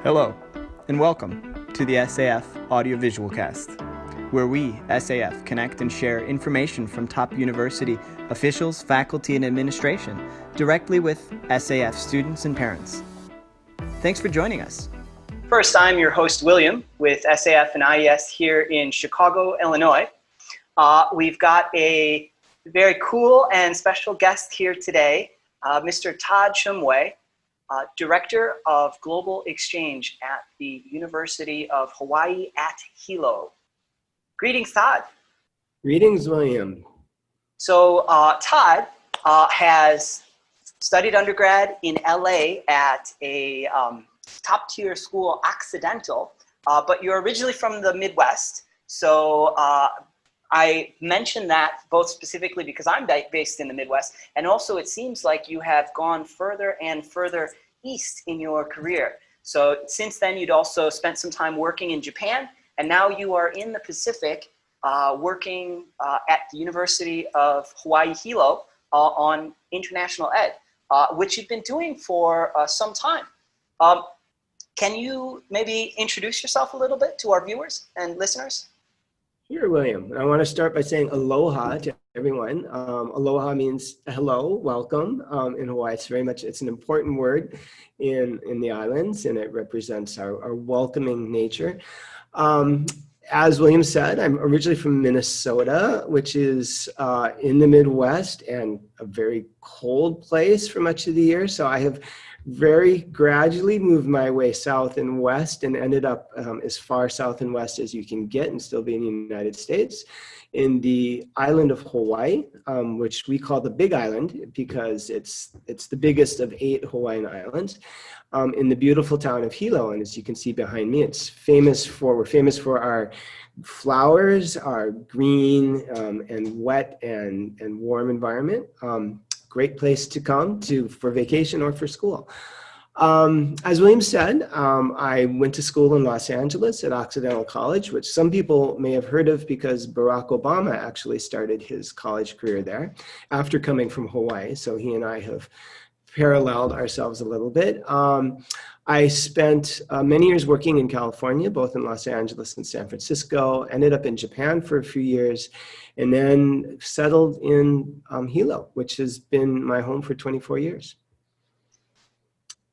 Hello, and welcome to the SAF Audiovisual Cast, where we, SAF, connect and share information from top university officials, faculty, and administration directly with SAF students and parents. Thanks for joining us. First, I'm your host, William, with SAF and IES here in Chicago, Illinois. We've got a very cool and special guest here today, Mr. Todd Shumway, Director of Global Exchange at the University of Hawaii at Hilo. Greetings, Todd. Greetings, William. So Todd has studied undergrad in LA at a top-tier school, Occidental, but you're originally from the Midwest. So I mentioned that both specifically because I'm based in the Midwest, and also it seems like you have gone further and further east in your career. So since then, you'd also spent some time working in Japan, and now you are in the Pacific working at the University of Hawaii Hilo on international ed, which you've been doing for some time. Can you maybe introduce yourself a little bit to our viewers and listeners? Sure, William. I want to start by saying aloha to everyone. Aloha means hello, welcome. In Hawaii, it's an important word in the islands, and it represents our welcoming nature. As William said, I'm originally from Minnesota, which is in the Midwest and a very cold place for much of the year. So I have very gradually moved my way south and west and ended up as far south and west as you can get and still be in the United States, in the island of Hawaii, which we call the Big Island because it's the biggest of 8 Hawaiian islands, in the beautiful town of Hilo. And as you can see behind me, we're famous for our flowers, our green and wet and warm environment. Great place to come to for vacation or for school. As William said, I went to school in Los Angeles at Occidental College, which some people may have heard of because Barack Obama actually started his college career there after coming from Hawaii. So he and I have paralleled ourselves a little bit. I spent many years working in California, both in Los Angeles and San Francisco, ended up in Japan for a few years, and then settled in Hilo, which has been my home for 24 years.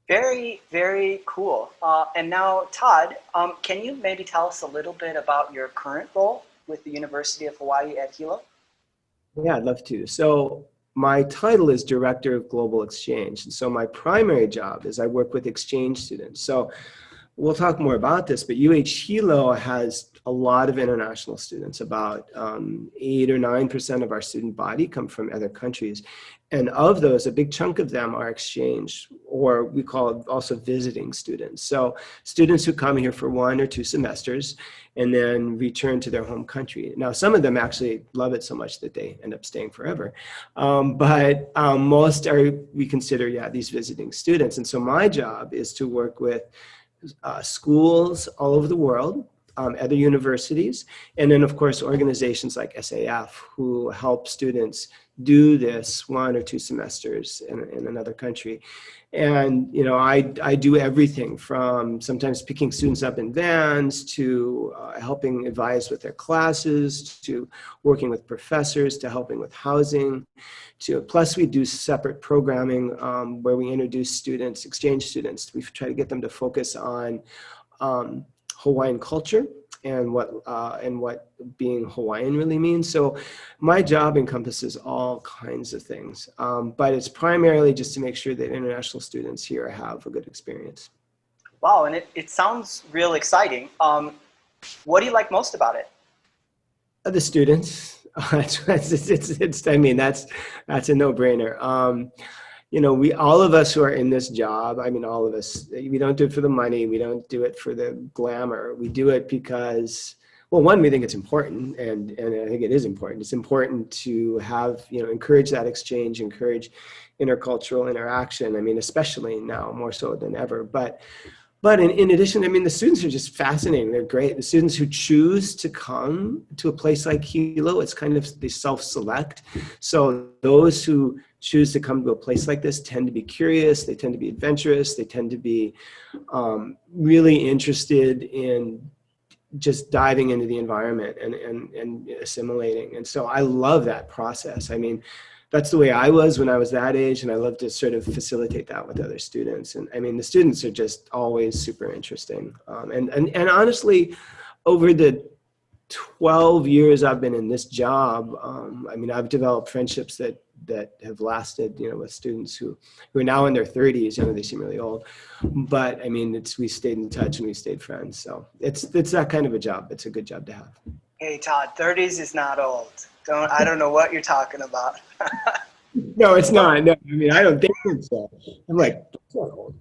Very, very cool. And now, Todd, can you maybe tell us a little bit about your current role with the University of Hawaii at Hilo? Yeah, I'd love to. So my title is Director of Global Exchange. And so my primary job is I work with exchange students. So we'll talk more about this, but UH Hilo has a lot of international students. About 8 or 9% of our student body come from other countries. And of those, a big chunk of them are exchange, or we call it also visiting students. So students who come here for 1 or 2 semesters and then return to their home country. Now, some of them actually love it so much that they end up staying forever. But most we consider, these visiting students. And so my job is to work with schools all over the world, other universities, and then of course organizations like SAF who help students do this 1 or 2 semesters in another country. And I do everything from sometimes picking students up in vans to helping advise with their classes, to working with professors, to helping with housing, plus we do separate programming where we introduce students, exchange students. We try to get them to focus on Hawaiian culture and what being Hawaiian really means. So my job encompasses all kinds of things, but it's primarily just to make sure that international students here have a good experience. Wow, and it sounds real exciting. What do you like most about it? The students. That's a no-brainer. All of us who are in this job, all of us, we don't do it for the money. We don't do it for the glamour. We do it because, well, one, we think it's important, and I think it is important. It's important to have, encourage that exchange, encourage intercultural interaction. Especially now more so than ever. But in addition, the students are just fascinating. They're great. The students who choose to come to a place like Hilo, it's kind of, they self-select. So those who choose to come to a place like this tend to be curious, they tend to be adventurous, they tend to be really interested in just diving into the environment and assimilating. And so I love that process. I mean, that's the way I was when I was that age, and I love to sort of facilitate that with other students. And I mean, the students are just always super interesting. And honestly, over the 12 years I've been in this job, I mean, I've developed friendships that have lasted, you know, with students who are now in their 30s. You know, they seem really old, but I mean, we stayed in touch and we stayed friends. So it's that kind of a job. It's a good job to have. Hey, Todd, 30s is not old. I don't know what you're talking about. No, it's not. No, I mean, I don't think so. I'm like, that's not old.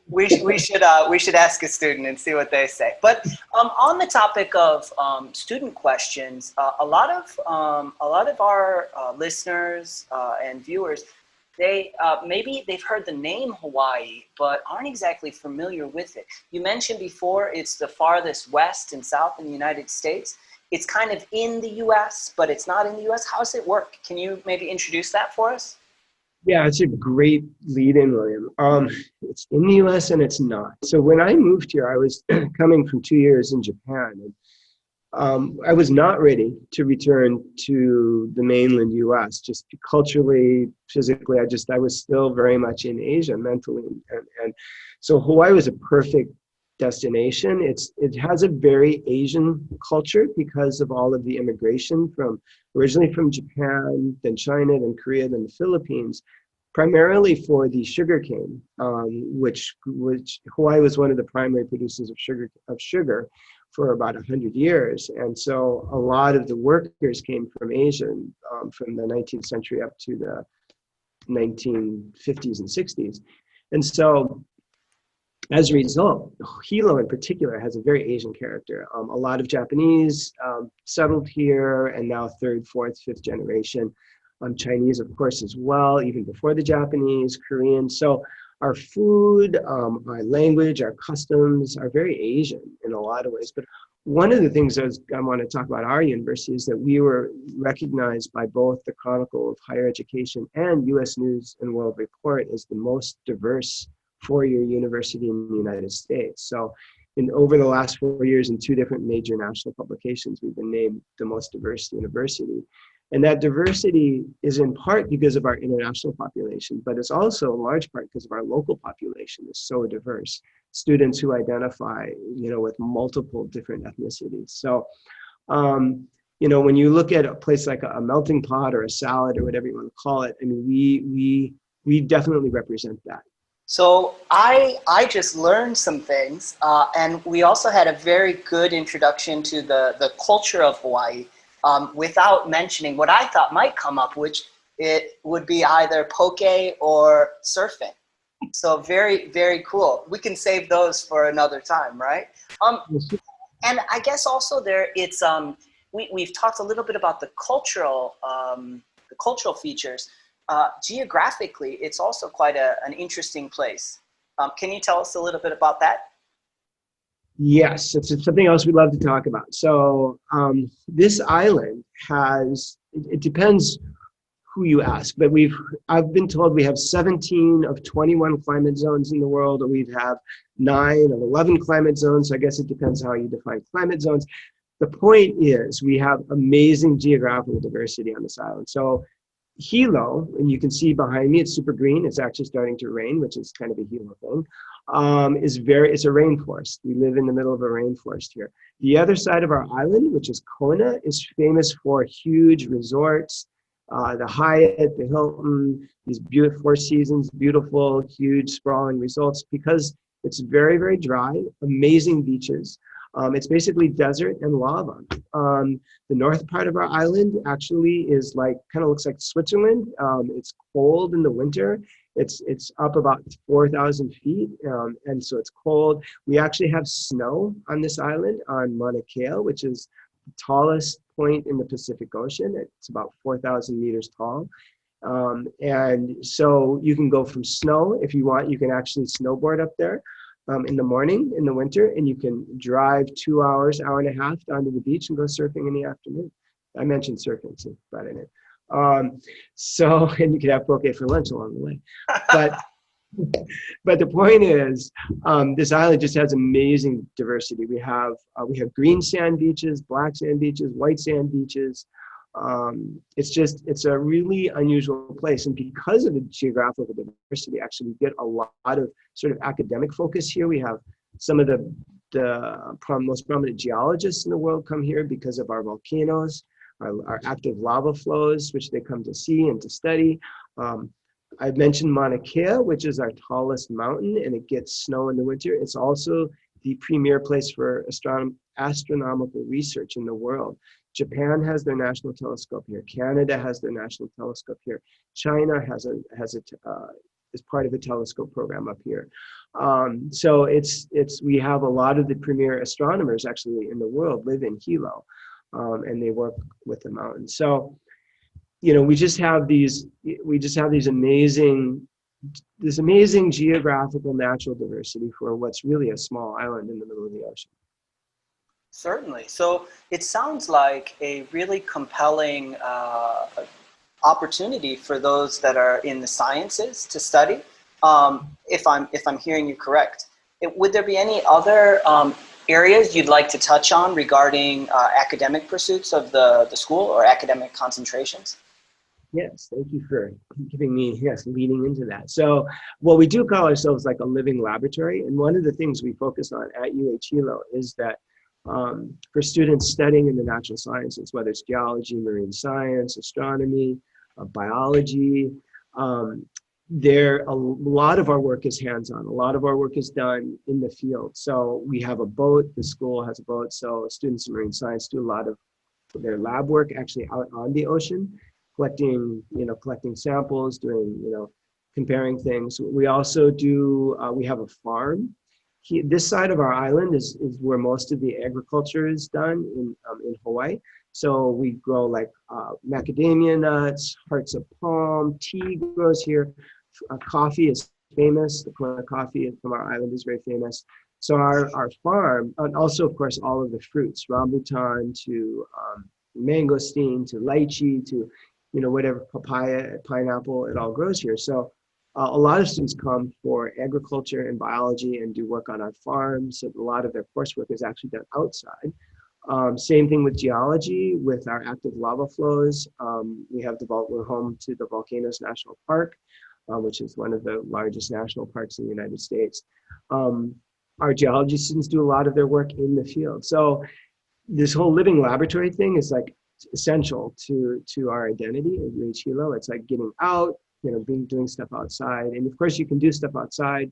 We should ask a student and see what they say. But on the topic of student questions, a lot of our listeners and viewers, maybe they've heard the name Hawaii, but aren't exactly familiar with it. You mentioned before it's the farthest west and south in the United States. It's kind of in the U.S., but it's not in the U.S. How does it work? Can you maybe introduce that for us? Yeah, it's a great lead-in, William. It's in the U.S. and it's not. So when I moved here, I was coming from 2 years in Japan, and I was not ready to return to the mainland U.S. Just culturally, physically. I was still very much in Asia mentally, and so Hawaii was a perfect destination. It has a very Asian culture because of all of the immigration originally from Japan, then China, then Korea, then the Philippines, primarily for the sugarcane, which Hawaii was one of the primary producers of sugar for about 100 years. And so a lot of the workers came from Asia from the 19th century up to the 1950s and 60s. And so as a result, Hilo in particular has a very Asian character. A lot of Japanese settled here, and now third, fourth, fifth generation. Chinese, of course, as well, even before the Japanese, Korean. So our food, our language, our customs are very Asian in a lot of ways. But one of the things I want to talk about our university is that we were recognized by both the Chronicle of Higher Education and U.S. News and World Report as the most diverse four-year university in the United States. So over the last 4 years in two different major national publications, we've been named the most diverse university. And that diversity is in part because of our international population, but it's also in large part because of our local population is so diverse. Students who identify, you know, with multiple different ethnicities. So, you know, when you look at a place like a melting pot or a salad or whatever you want to call it, I mean, we definitely represent that. So I just learned some things, and we also had a very good introduction to the culture of Hawaii, without mentioning what I thought might come up, which it would be either poke or surfing. So very, very cool. We can save those for another time, right? And I guess also we've talked a little bit about the cultural features. Geographically, it's also quite an interesting place. Can you tell us a little bit about that? Yes, it's something else we love to talk about. So this island it depends who you ask, but I've been told we have 17 of 21 climate zones in the world, and we have 9 of 11 climate zones. So I guess it depends how you define climate zones. The point is we have amazing geographical diversity on this island. So Hilo, and you can see behind me, it's super green. It's actually starting to rain, which is kind of a Hilo thing. It's a rainforest. We live in the middle of a rainforest here. The other side of our island, which is Kona, is famous for huge resorts, the Hyatt, the Hilton, these beautiful Four Seasons, beautiful, huge, sprawling resorts, because it's very, very dry, amazing beaches. It's basically desert and lava. The north part of our island actually kind of looks like Switzerland. It's cold in the winter. It's up about 4,000 feet, and so it's cold. We actually have snow on this island on Mauna Kea, which is the tallest point in the Pacific Ocean. It's about 4,000 meters tall. And so you can go from snow, if you want, you can actually snowboard up there in the morning, in the winter, and you can drive 2 hours, hour and a half down to the beach and go surfing in the afternoon. I mentioned surfing too, but I didn't. So, and you could have poke for lunch along the way. But but the point is, this island just has amazing diversity. We have green sand beaches, black sand beaches, white sand beaches. It's a really unusual place, and because of the geographical diversity, actually, we get a lot of sort of academic focus here. We have some of the most prominent geologists in the world come here because of our volcanoes, our active lava flows, which they come to see and to study. I've mentioned Mauna Kea, which is our tallest mountain, and it gets snow in the winter. It's also the premier place for astronomical research in the world. Japan has their national telescope here. Canada has their national telescope here. China is part of a telescope program up here. So we have a lot of the premier astronomers actually in the world live in Hilo, and they work with the mountain. So, we just have this amazing geographical natural diversity for what's really a small island in the middle of the ocean. Certainly. So it sounds like a really compelling opportunity for those that are in the sciences to study. If I'm hearing you correct, would there be any other areas you'd like to touch on regarding academic pursuits of the school or academic concentrations? Yes, thank you for giving me, leading into that. So, well, we do call ourselves like a living laboratory. And one of the things we focus on at Hilo is that for students studying in the natural sciences, whether it's geology, marine science, astronomy, biology, a lot of our work is hands-on. A lot of our work is done in the field. So we have a boat, the school has a boat. So students in marine science do a lot of their lab work actually out on the ocean, collecting samples, doing, comparing things. We also do, we have a farm. This side of our island is where most of the agriculture is done in Hawaii. So we grow like macadamia nuts, hearts of palm, tea grows here. Coffee is famous. The Kona coffee from our island is very famous. So our farm, and also of course all of the fruits, rambutan to mangosteen to lychee to whatever, papaya, pineapple, it all grows here. So a lot of students come for agriculture and biology and do work on our farms. So a lot of their coursework is actually done outside. Same thing with geology, with our active lava flows. We're home to the Volcanoes National Park, which is one of the largest national parks in the United States. Our geology students do a lot of their work in the field. So this whole living laboratory thing is like essential to our identity at Hilo. It's like getting out, doing stuff outside. And of course you can do stuff outside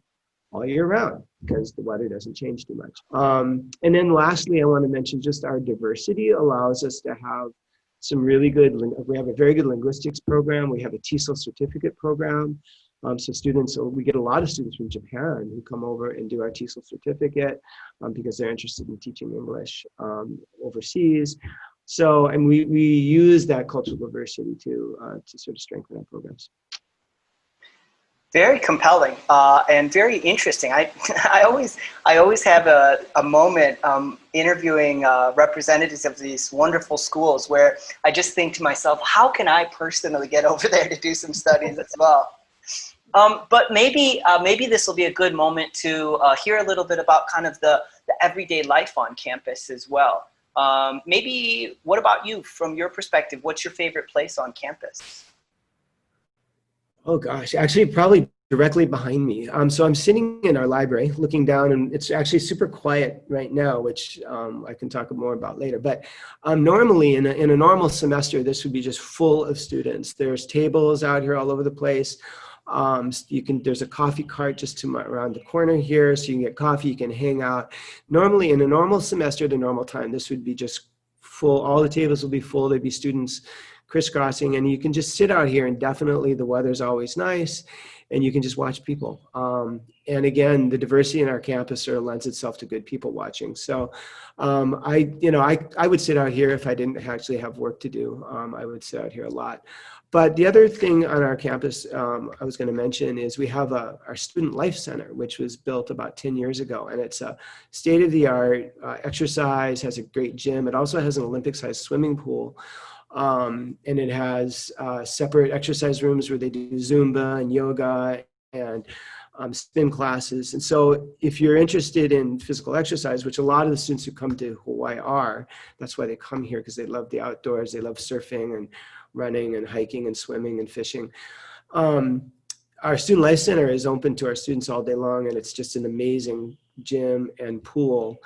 all year round because the weather doesn't change too much. And then lastly, I want to mention just our diversity allows us to have some really good, we have a very good linguistics program. We have a TESOL certificate program. So we get a lot of students from Japan who come over and do our TESOL certificate because they're interested in teaching English overseas. So, and we use that cultural diversity to sort of strengthen our programs. Very compelling and very interesting. I always have a moment interviewing representatives of these wonderful schools where I just think to myself, how can I personally get over there to do some studies as well? But maybe this will be a good moment to hear a little bit about kind of the everyday life on campus as well. Maybe what about you from your perspective? What's your favorite place on campus? Oh gosh, actually probably directly behind me. So I'm sitting in our library looking down, and it's actually super quiet right now, which I can talk more about later. But normally in a normal semester, this would be just full of students. There's tables out here all over the place. There's a coffee cart just around the corner here, so you can get coffee, you can hang out. Normally in a normal semester at a normal time, this would be just full. All the tables will be full. There'd be students crisscrossing, and you can just sit out here, and definitely the weather's always nice, and you can just watch people. And again, the diversity in our campus sort of lends itself to good people watching. So I would sit out here if I didn't actually have work to do. I would sit out here a lot. But the other thing on our campus I was going to mention is we have our Student Life Center, which was built about 10 years ago. And it's a state-of-the-art exercise, has a great gym. It also has an Olympic-sized swimming pool. And it has separate exercise rooms where they do Zumba and yoga and spin classes. And so if you're interested in physical exercise, which a lot of the students who come to Hawaii are, that's why they come here, because they love the outdoors, they love surfing and running and hiking and swimming and fishing. Our Student Life Center is open to our students all day long, and it's just an amazing gym and pool.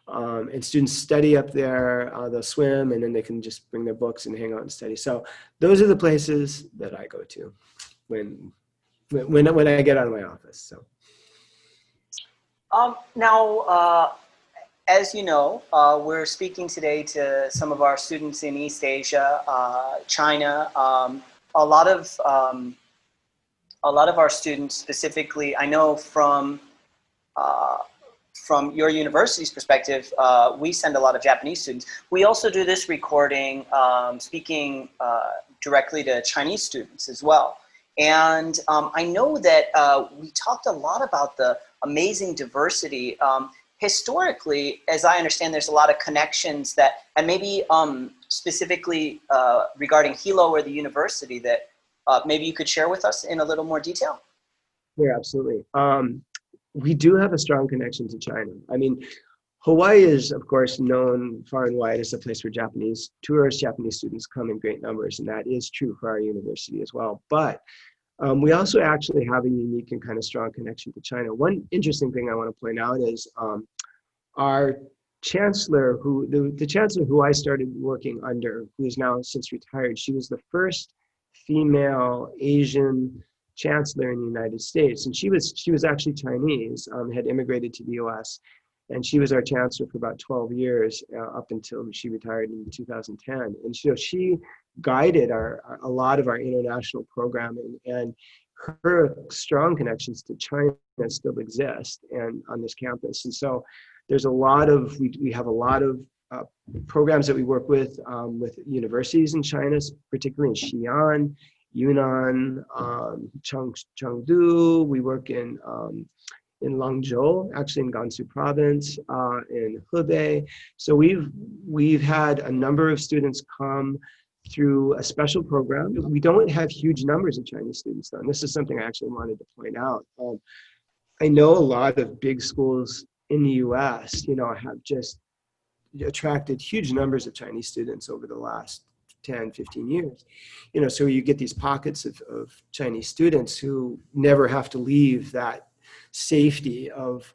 And students study up there, they'll swim, and then they can just bring their books and hang out and study. So those are the places that I go to when I get out of my office. So. Now, as you know, we're speaking today to some of our students in East Asia, China. A lot of our students, specifically, I know from your university's perspective, we send a lot of Japanese students. We also do this recording speaking directly to Chinese students as well. And I know that we talked a lot about the amazing diversity. Historically, as I understand, there's a lot of connections that, and maybe specifically regarding Hilo or the university, that maybe you could share with us in a little more detail. Yeah, absolutely. We do have a strong connection to China. I mean, Hawaii is, of course, known far and wide as a place where Japanese tourists, Japanese students come in great numbers, and that is true for our university as well. But we also actually have a unique and kind of strong connection to China. One interesting thing I want to point out is our chancellor, the chancellor who I started working under, who is now since retired, she was the first female Asian chancellor in the United States, and she was actually Chinese, had immigrated to the U.S., and she was our chancellor for about 12 years up until she retired in 2010. And so she guided a lot of our international programming, and her strong connections to China still exist and on this campus. And so there's a lot of, we have a lot of programs that we work with universities in China, particularly in Xi'an, Yunnan, Chengdu. We work in Langzhou, actually in Gansu province, in Hebei. So we've had a number of students come through a special program. We don't have huge numbers of Chinese students, though, and this is something I actually wanted to point out. I know a lot of big schools in the U.S., have just attracted huge numbers of Chinese students over the last 10, 15 years. So you get these pockets of Chinese students who never have to leave that safety of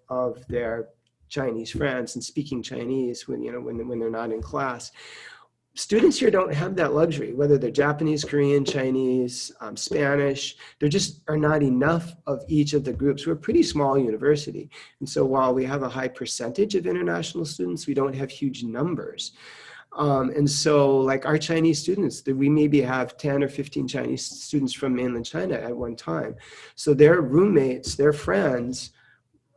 their Chinese friends and speaking Chinese when they're not in class. Students here don't have that luxury, whether they're Japanese, Korean, Chinese, Spanish. There just are not enough of each of the groups. We're a pretty small university. And so while we have a high percentage of international students, we don't have huge numbers. And so like our Chinese students, we maybe have 10 or 15 Chinese students from mainland China at one time. So their roommates, their friends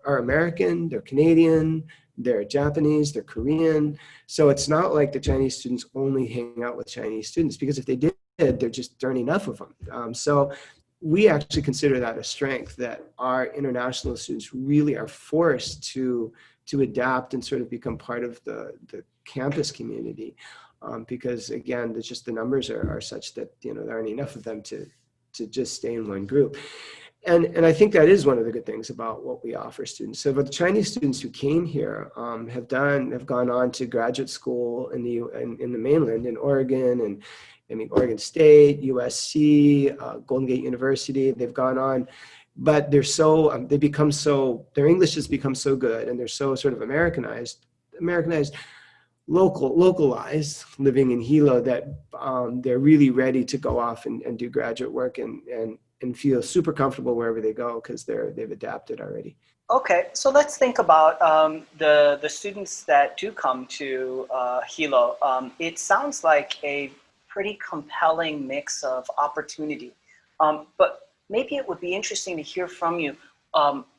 are American, they're Canadian, they're Japanese, they're Korean. So it's not like the Chinese students only hang out with Chinese students, because if they did, there just aren't enough of them. So we actually consider that a strength, that our international students really are forced to adapt and sort of become part of the campus community, because again, the numbers are such that there aren't enough of them to just stay in one group. And I think that is one of the good things about what we offer students. So, but the Chinese students who came here have gone on to graduate school in the mainland, in Oregon, and Oregon State, USC, Golden Gate University. They've gone on, but they're so their English has become so good, and they're so sort of Americanized, localized, living in Hilo, that they're really ready to go off and do graduate work and feel super comfortable wherever they go, because they've adapted already. Okay, so let's think about the students that do come to Hilo. It sounds like a pretty compelling mix of opportunity, but maybe it would be interesting to hear from you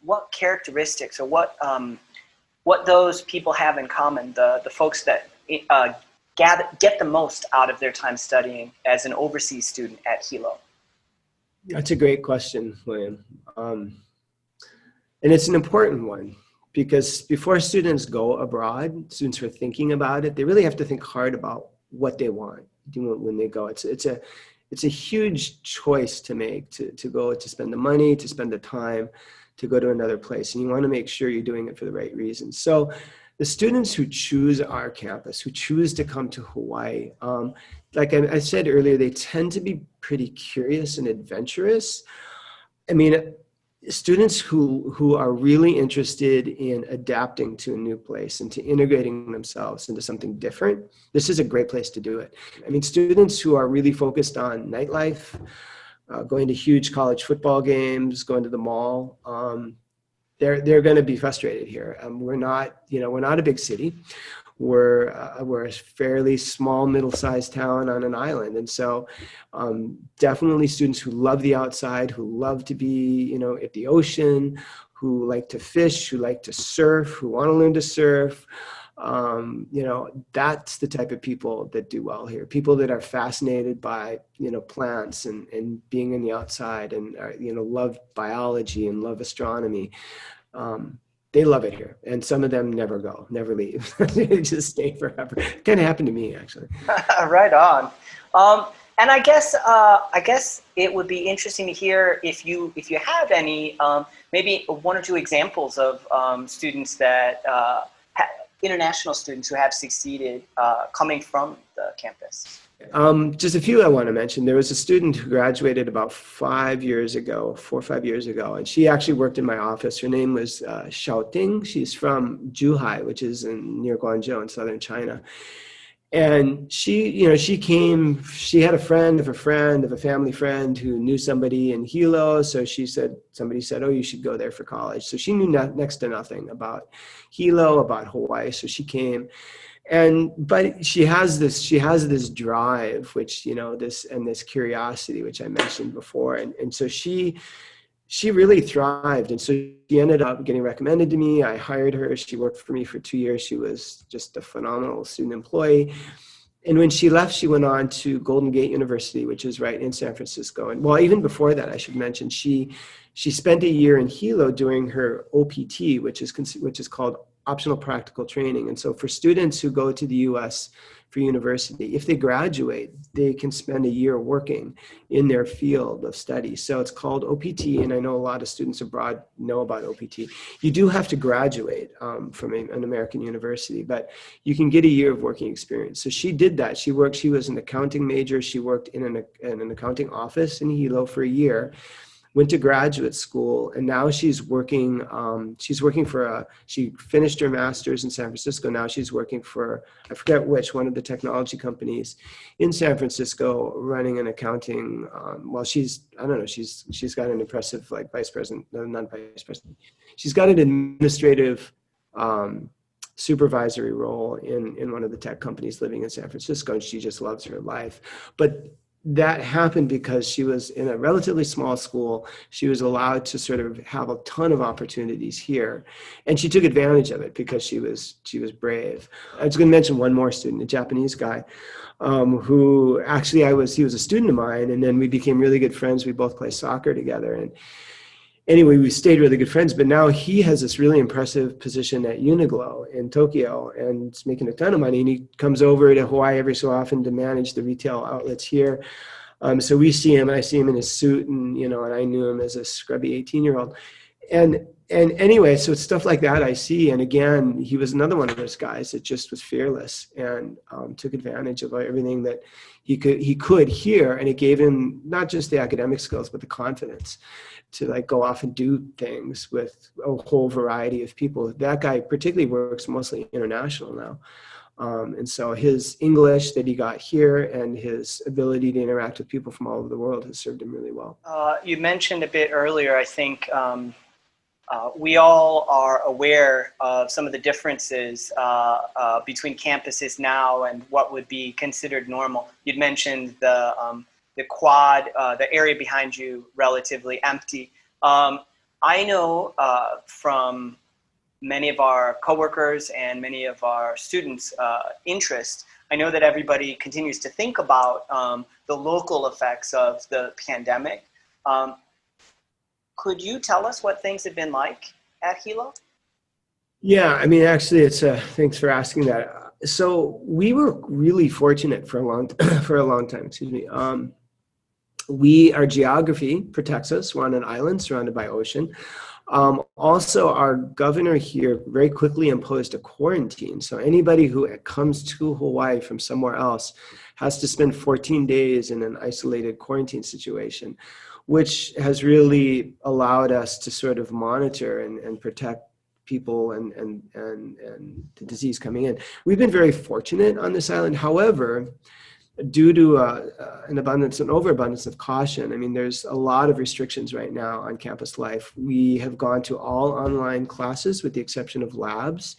what characteristics or what those people have in common, the folks that get the most out of their time studying as an overseas student at Hilo. That's a great question, William. And it's an important one, because before students go abroad, students are thinking about it, they really have to think hard about what they want. when they go. It's a huge choice to make, to go, to spend the money, to spend the time, to go to another place. And you want to make sure you're doing it for the right reasons. So the students who choose our campus, who choose to come to Hawaii, like I said earlier, they tend to be pretty curious and adventurous. I mean, students who are really interested in adapting to a new place and to integrating themselves into something different, this is a great place to do it. I mean, students who are really focused on nightlife, going to huge college football games, going to the mall, they're going to be frustrated here. We're not a big city. We're a fairly small, middle-sized town on an island, and so definitely students who love the outside, who love to be, at the ocean, who like to fish, who like to surf, who want to learn to surf. That's the type of people that do well here. People that are fascinated by, plants and being in the outside and, love biology and love astronomy. They love it here. And some of them never leave. They just stay forever. It kind of happened to me, actually. Right on. And I guess it would be interesting to hear if you have any, maybe one or two examples of students that, international students who have succeeded coming from the campus. Just a few I want to mention. There was a student who graduated about 4 or 5 years ago, and she actually worked in my office. Her name was Xiaoting. She's from Zhuhai, which is near Guangzhou in southern China. And she had a friend of a family friend who knew somebody in Hilo. So somebody said, oh, you should go there for college. So she knew next to nothing about Hilo, about Hawaii. So she came. But she has this drive, which, this curiosity, which I mentioned before. And so she really thrived. And so she ended up getting recommended to me. I hired her. She worked for me for 2 years. She was just a phenomenal student employee. And when she left, she went on to Golden Gate University, which is right in San Francisco. And well, even before that, I should mention, she spent a year in Hilo doing her OPT, which is called optional practical training. And so for students who go to the US for university, if they graduate, they can spend a year working in their field of study. So it's called OPT, and I know a lot of students abroad know about OPT. You do have to graduate from an American university, but you can get a year of working experience. So she did that. She was an accounting major. She worked in an accounting office in Hilo for a year, went to graduate school, and now she's working she finished her master's in San Francisco. Now she's working for, I forget which, one of the technology companies in San Francisco, running an accounting, she's got an impressive, like, vice president, not vice president. She's got an administrative supervisory role in one of the tech companies living in San Francisco, and she just loves her life. But that happened because she was in a relatively small school. She was allowed to sort of have a ton of opportunities here, and she took advantage of it because she was brave. I was going to mention one more student, a Japanese guy, who actually he was a student of mine, and then we became really good friends. We both play soccer together, and anyway, we stayed really good friends. But now he has this really impressive position at Uniqlo in Tokyo, and is making a ton of money. And he comes over to Hawaii every so often to manage the retail outlets here. So we see him, and I see him in his suit, and I knew him as a scrubby 18-year-old. And anyway, so it's stuff like that I see. And again, he was another one of those guys that just was fearless and took advantage of everything that he could here, and it gave him not just the academic skills, but the confidence to, like, go off and do things with a whole variety of people. That guy particularly works mostly international now. And so his English that he got here and his ability to interact with people from all over the world has served him really well. You mentioned a bit earlier, I think, we all are aware of some of the differences between campuses now and what would be considered normal. You'd mentioned the quad, the area behind you, relatively empty. I know from many of our coworkers and many of our students' interest, I know that everybody continues to think about the local effects of the pandemic. Could you tell us what things have been like at Hilo? Yeah, I mean, actually, thanks for asking that. So we were really fortunate for a long for a long time. Excuse me. Our geography protects us. We're on an island surrounded by ocean. Also, our governor here very quickly imposed a quarantine. So anybody who comes to Hawaii from somewhere else has to spend 14 days in an isolated quarantine situation, which has really allowed us to sort of monitor and protect people and the disease coming in. We've been very fortunate on this island. However, due to an overabundance of caution, I mean, there's a lot of restrictions right now on campus life. We have gone to all online classes with the exception of labs.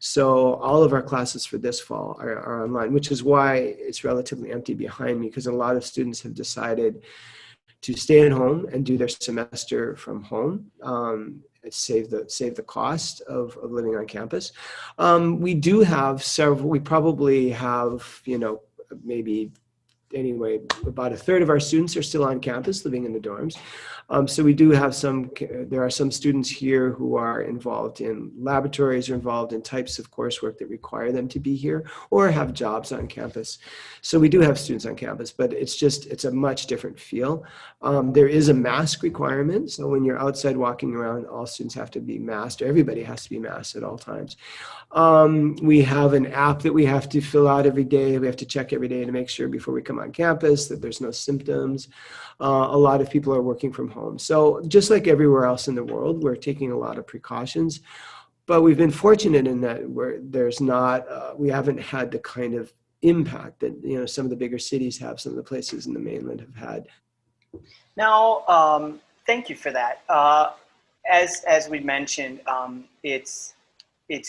So all of our classes for this fall are online, which is why it's relatively empty behind me, because a lot of students have decided to stay at home and do their semester from home. Save the cost of living on campus. We do have several, we probably have, maybe anyway, about a third of our students are still on campus living in the dorms. So we do have there are some students here who are involved in laboratories or involved in types of coursework that require them to be here or have jobs on campus. So we do have students on campus, but it's a much different feel. There is a mask requirement. So when you're outside walking around, all students have to be masked, or everybody has to be masked at all times. We have an app that we have to fill out every day. We have to check every day to make sure before we come on campus that there's no symptoms. A lot of people are working from home. So just like everywhere else in the world, we're taking a lot of precautions, but we've been fortunate in that we haven't had the kind of impact that, some of the bigger cities have, some of the places in the mainland have had. Now, thank you for that. As we mentioned, it's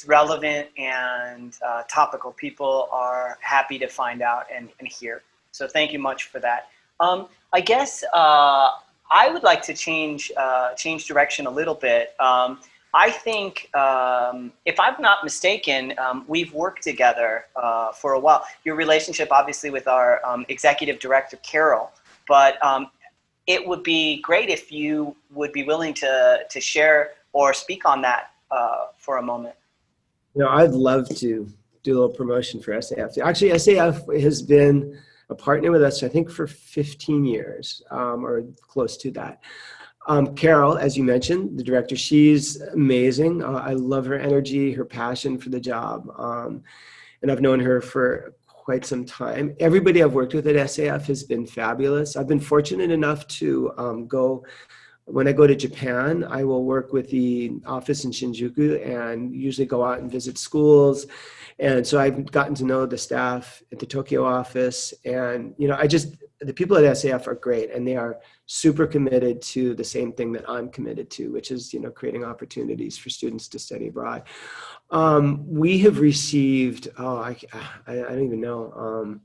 relevant and topical. People are happy to find out and hear. So thank you much for that. I guess I would like to change direction a little bit. I think, if I'm not mistaken, we've worked together for a while. Your relationship, obviously, with our executive director, Carol, but it would be great if you would be willing to share or speak on that for a moment. I'd love to do a little promotion for SAF. Actually, SAF has been a partner with us, I think, for 15 years or close to that. Carol, as you mentioned, the director, she's amazing. I love her energy, her passion for the job. And I've known her for quite some time. Everybody I've worked with at SAF has been fabulous. I've been fortunate enough to when I go to Japan, I will work with the office in Shinjuku and usually go out and visit schools. And so I've gotten to know the staff at the Tokyo office. And, the people at SAF are great, and they are super committed to the same thing that I'm committed to, which is, creating opportunities for students to study abroad. We have received, I don't even know,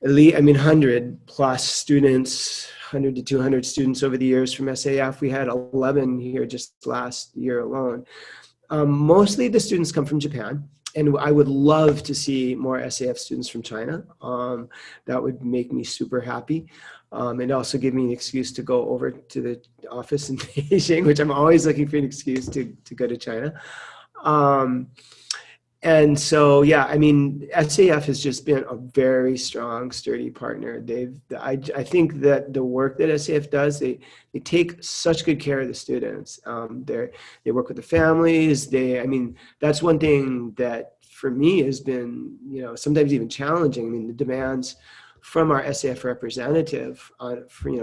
at least, 100 plus students, 100 to 200 students over the years from SAF. We had 11 here just last year alone. Mostly the students come from Japan, and I would love to see more SAF students from China. That would make me super happy. And also give me an excuse to go over to the office in Beijing, which I'm always looking for an excuse to go to China. And so, SAF has just been a very strong, sturdy partner. I think that the work that SAF does, they take such good care of the students. They work with the families. That's one thing that for me has been, sometimes even challenging. The demands from our SAF representative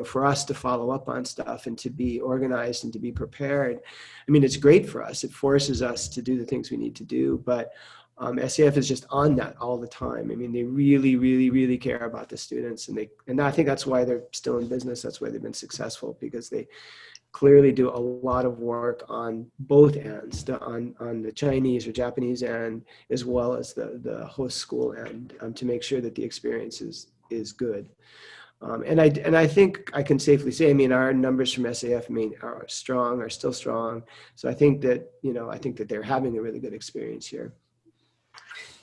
for us to follow up on stuff and to be organized and to be prepared. It's great for us. It forces us to do the things we need to do, but SAF is just on that all the time. They really, really, really care about the students, and I think that's why they're still in business. That's why they've been successful, because they clearly do a lot of work on both ends, on the Chinese or Japanese end, as well as the host school end, to make sure that the experience is good. And I think I can safely say, our numbers from SAF, are still strong. So I think that they're having a really good experience here.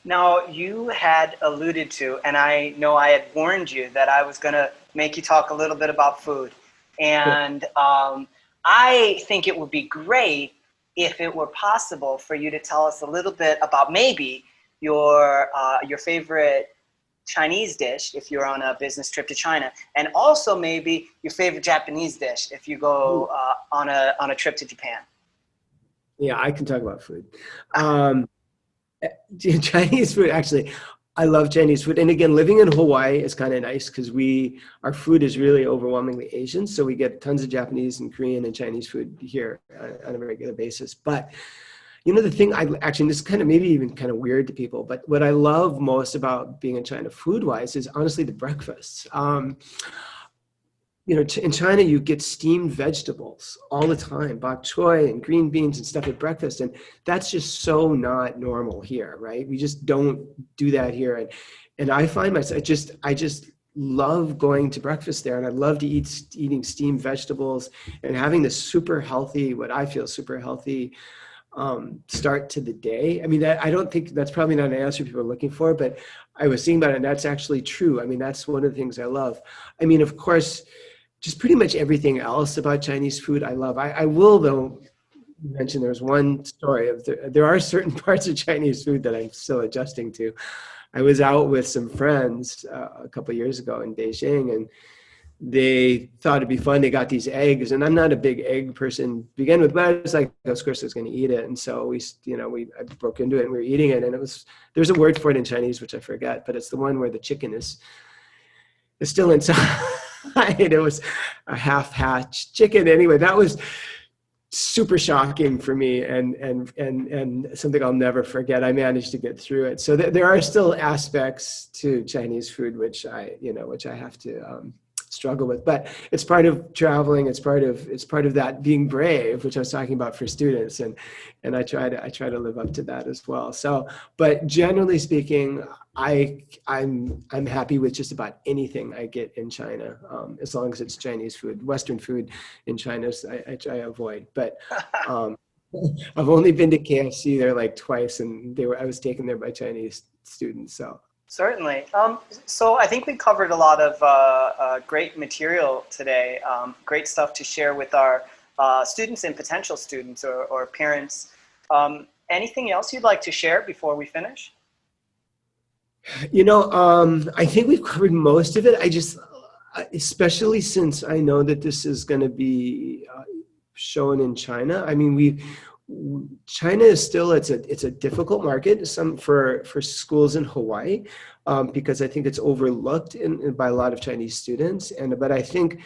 Now, you had alluded to, and I know I had warned you that I was going to make you talk a little bit about food. And I think it would be great if it were possible for you to tell us a little bit about maybe your favorite Chinese dish if you're on a business trip to China, and also maybe your favorite Japanese dish if you go on a trip to Japan. Yeah, I can talk about food. Chinese food, actually, I love Chinese food. And again, living in Hawaii is kind of nice because our food is really overwhelmingly Asian. So we get tons of Japanese and Korean and Chinese food here on a regular basis. But the thing this is kind of maybe even kind of weird to people, but what I love most about being in China food-wise is honestly the breakfasts. In China, you get steamed vegetables all the time, bok choy and green beans and stuff at breakfast. And that's just so not normal here, right? We just don't do that here. And I find myself, I just love going to breakfast there. And I love to eating steamed vegetables and having this super healthy, what I feel super healthy start to the day. I mean, I don't think that's probably not an answer people are looking for, but I was thinking about it and that's actually true. I mean, that's one of the things I love. I mean, of course, just pretty much everything else about Chinese food I love. I will, though, mention there's one story of there are certain parts of Chinese food that I'm still adjusting to. I was out with some friends a couple of years ago in Beijing, and they thought it'd be fun. They got these eggs, and I'm not a big egg person to begin with, but I was like, of course I was going to eat it. And so I broke into it and we were eating it, and there's a word for it in Chinese, which I forget, but it's the one where the chicken is still inside. It was a half-hatched chicken. Anyway, that was super shocking for me and something I'll never forget. I managed to get through it. So there are still aspects to Chinese food which I have to struggle with, but it's part of traveling. It's part of that being brave, which I was talking about for students, and I try to live up to that as well. So, but generally speaking, I'm happy with just about anything I get in China, as long as it's Chinese food. Western food in China, I try to avoid. But I've only been to KFC there like twice, and I was taken there by Chinese students. So. Certainly. So I think we covered a lot of great material today. Great stuff to share with our students and potential students or parents. Anything else you'd like to share before we finish? I think we've covered most of it. Especially since I know that this is going to be shown in China. I mean, China is still, it's a difficult market for schools in Hawaii, because I think it's overlooked by a lot of Chinese students. But I think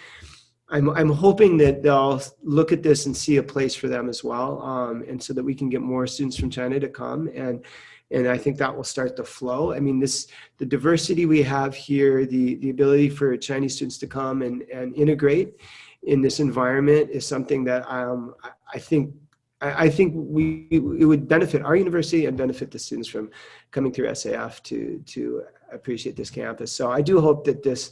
I'm hoping that they'll look at this and see a place for them as well, and so that we can get more students from China to come, and I think that will start the flow. I mean, the diversity we have here, the ability for Chinese students to come and integrate in this environment is something that I think it would benefit our university and benefit the students from coming through SAF to appreciate this campus. So I do hope that this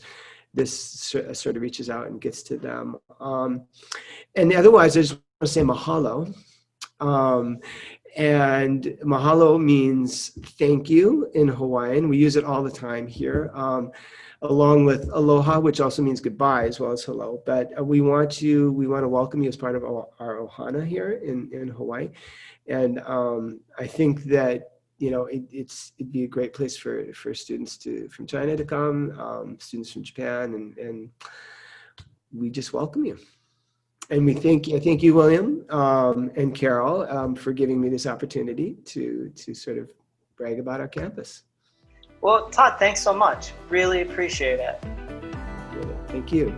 sort of reaches out and gets to them. And otherwise, I just want to say mahalo. And mahalo means thank you in Hawaiian. We use it all the time here, along with aloha, which also means goodbye as well as hello. But we want to welcome you as part of our ohana here in Hawaii. And I think that it'd be a great place for students from China to come, students from Japan, and we just welcome you. And I thank you, William, and Carol, for giving me this opportunity to sort of brag about our campus. Well, Todd, thanks so much. Really appreciate it. Thank you.